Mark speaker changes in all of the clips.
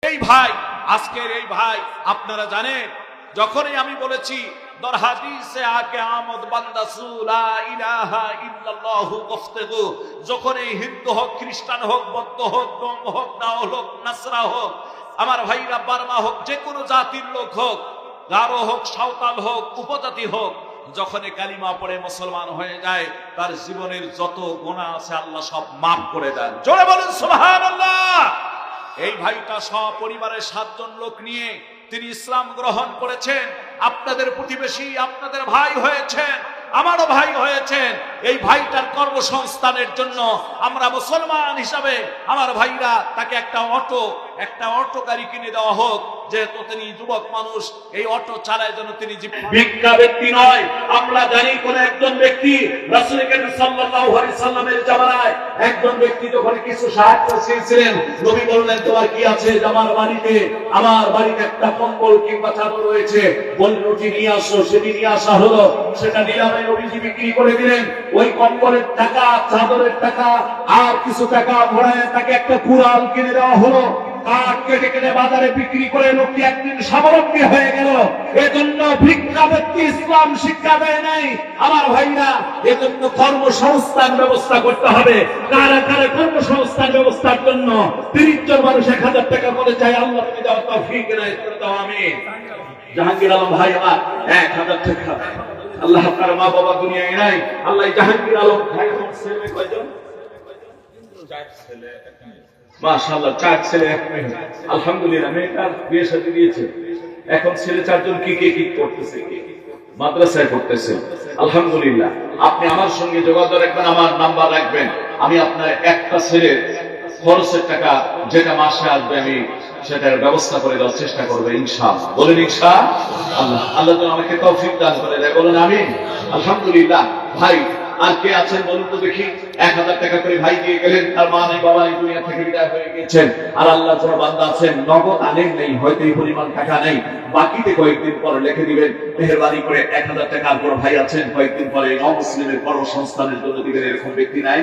Speaker 1: এই ভাই, আজকের এই ভাই, আপনারা জানেন যখনই আমি বলেছি দর হাদিসে আকে আমদ বান্দাসু লা ইলাহা ইল্লাল্লাহু গুফতাগু, যখন এই হিন্দু হোক, খ্রিস্টান হোক, বৌদ্ধ হোক, ডোম হোক, দাওল হোক, নাসরা হোক, আমার ভাইরা বার্মা হোক, যে কোনো জাতির লোক হোক, গারো হোক, সাঁওতাল হোক, উপজাতি হোক, যখন কালিমা পড়ে মুসলমান হয়ে যায় তার জীবনের যত গুনাহ আছে আল্লাহ সব মাফ করে দেন। জোরে বলেন সুবহানাল্লাহ। এই ভাইটা সপরিবারের 7 জন লোক নিয়ে তিনি ইসলাম গ্রহণ করেছেন। আপনাদের প্রতিবেশী, আপনাদের ভাই হয়েছেন, আমারও ভাই হয়েছেন। এই ভাইটার কর্মসংস্থানের জন্য আমরা মুসলমান হিসাবে আমার ভাইরা তাকে একটা অটো গাড়ি কিনে দেওয়া হোক, যেহেতু তিনি যুবক মানুষ, এই অটো চালায় যেন তিনি ভিক্ষা ব্যক্তি নয়। আমরা জানি কোন একজন ব্যক্তি রাসূল করিম সাল্লাল্লাহু আলাইহি সাল্লামের জামানায় একজন ব্যক্তি যখন কিছু সাহায্য চেয়েছিলেন, নবী বললেন তোমার কি আছে? আমার বাড়িতে একটা কম্বল কিংবা চাদর রয়েছে, বল রুটি নিয়ে আসো। সেটি নিয়ে আসা হলো, সেটা নিলামে নবীজি বিক্রি করে দিলেন। ওই কম্বলের টাকা, চাদরের টাকা আর কিছু টাকা ভরায় তাকে একটা কুড়াল কিনে দেওয়া হলো। কাঠ কেটে কেটে বাজারে বিক্রি করে লোকটি একদিন স্বাবলম্বী হয়ে গেল। এজন্য ভিক্ষা ব্যক্তি ইসলাম শিক্ষা দেয় নাই আমার ভাইরা। এজন্য কর্মসংস্থান ব্যবস্থা করতে হবে। কারা কারা কর্মসংস্থান ব্যবস্থার জন্য 30 জন মানুষ 1000 টাকা করে চাই, আল্লাহ তুমি দাও তৌফিক ইনায়াত করে দাও, আমিন। জাহাঙ্গীর আলম ভাই আমার 1000 টাকা, আল্লাহ আপনার মা বাবা দুনিয়ায় নাই, আল্লাহ জাহাঙ্গীর আলম ভাই ছেলে কয়জন? 4 ছেলে, মাশাআল্লাহ 4 ছেলে 1 মেয়ে। আলহামদুলিল্লাহ, মেয়েটার বিয়ে শাদী দিয়েছে। এখন ছেলে 4 জন কি করতেছে? মাদ্রাসায় পড়তেছে। আলহামদুলিল্লাহ, আপনি আমার সঙ্গে যোগাযোগ রাখবেন, আমার নাম্বার রাখবেন। আমি আপনার একটা ছেলের খরচের টাকা যেটা মাসে আসবে আমি সেটার ব্যবস্থা করে দেওয়ার চেষ্টা করবো ইনশাআল্লাহ। বলেন ইনশাআল্লাহ। আল্লাহ যেন আমাকে তৌফিক দান করে দেয়, বলেন আমিন। আলহামদুলিল্লাহ। ভাই আর কে আছেন বলুন তো দেখি? 1000 টাকা করে ভাই দিয়ে গেলেন, তার মা নেই, বাবা নেই, দুনিয়া থেকে বিদায় হয়ে গেছেন। আর আল্লাহ যারা বান্দা আছেন নগদ আনেন নেই, হয়তো এই পরিমাণ টাকা নেই, বাকিতে কয়েকদিন পরে লিখে দিবেন। মেহেরবানি করে 1000 টাকা আর কোনো ভাই আছেন কয়েকদিন পরে অমুসলিমের কর্মসংস্থানের জন্য দিবেন, এরকম ব্যক্তি নাই?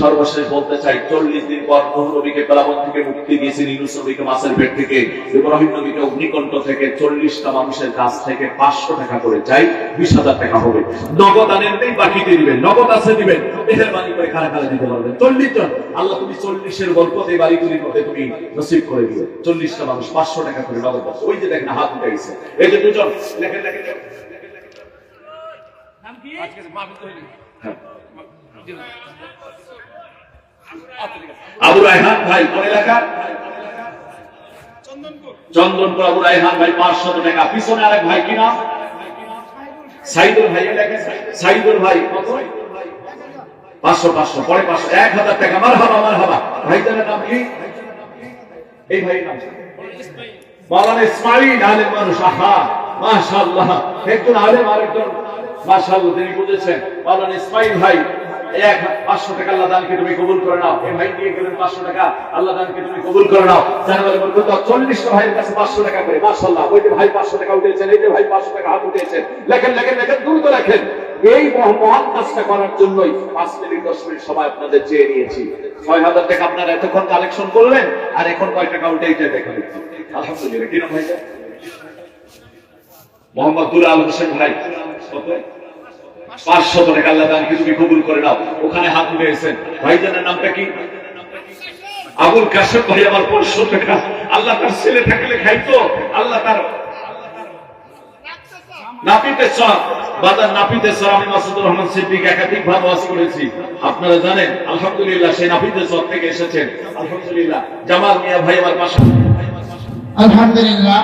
Speaker 1: সর্বশেষ বলতে চাই, 40 দিন পর নূহ নবীকে কালাবন থেকে মুক্তি দিয়েছেন, ইউনূস নবীকে মাছের পেট থেকে, ইব্রাহিম নবীকে অগ্নিকণ্ঠ থেকে, 40টা মানুষের কাছ থেকে 500 টাকা করে চাই, 20,000 টাকা হবে। নগদ আনেন নেই, বাকিতে দিবেন। নগদ আছে দিবেন, মেহেরবানি করে কারা কারা দিতে পারবেন? 40 জন। আল্লাহ তুমি 40-এর বরকত এই বাড়িগুলির মধ্যে তুমি নসিব করে দিও। 40টা মানুষ 500 টাকা করে নগদ আছে। ওই যে দেখেন হাত উঠে গেছে, এই যে দুজন লেখেন। নাম কি? আজকে মাহফিল তো হইল। হ্যাঁ, আবু রায়হান ভাই, কোন এলাকা? চন্দনপুর। আবু রায়হান ভাই 500 টাকা। পিছনে আরেক ভাই কি নাম? সাইদুল ভাই। এলাকা সাইদুল ভাই কত? 500 পরে 500, 1000 টাকা। মারহাবা। ভাইজানের নাম কি? এই ভাই নাম মাওলানা ইসমাইল, আলেম মানুষ। আহা মাশাআল্লাহ, একজন আলেম আরেকজন মাশাআল্লাহ তিনি বুঝেছেন। মাওলানা ইসমাইল ভাই 500 টাকা আল্লাহ দানকে তুমি কবুল করে নাও। এই ভাই দিয়ে গেলেন 500 টাকা, আল্লাহ দানকে তুমি কবুল করে নাও। জানাবেন বরকত 40টা ভাইয়ের কাছে 500 টাকা করে। মাশাআল্লাহ, ওই যে ভাই 500 টাকা উঠেছেন, এই যে ভাই 500 টাকা হাত উঠেছেন। লেখেন দ্রুত লেখেন। এই মহান কাজটা করার জন্যই 5 মিনিট 10 মিনিট সময় আপনাদের চেয়ে নিয়েছি। 6000 টাকা আপনারা এতক্ষণ কালেকশন করলেন, আর এখন কয় টাকা উঠে এটা দেখেন। আলহামদুলিল্লাহ। কি নাম ভাইটা? মোহাম্মদুল আলম হোসেন ভাই। কত? 500 টাকা আল্লাহ দানকে তুমি কবুল করে নাও। ওখানে হাত উঠেছেন। ভাইজানের নামটা কি? আবুল কাশেম ভাই আমার 500 টাকা। আল্লাহ তার ছেলে থাকলে খাইতো, আল্লাহ তার নাপিতে সব বাজার নাপিতে সব। আমি মাসুদুর রহমান সিদ্দিক একাধিক ভাবে ওয়াজ করেছি, আপনারা জানেন। আলহামদুলিল্লাহ, সেই নাপিতে সব থেকে এসেছেন। আলহামদুলিল্লাহ। জামাল মিয়া ভাই আমার পাশে।
Speaker 2: আলহামদুলিল্লাহ।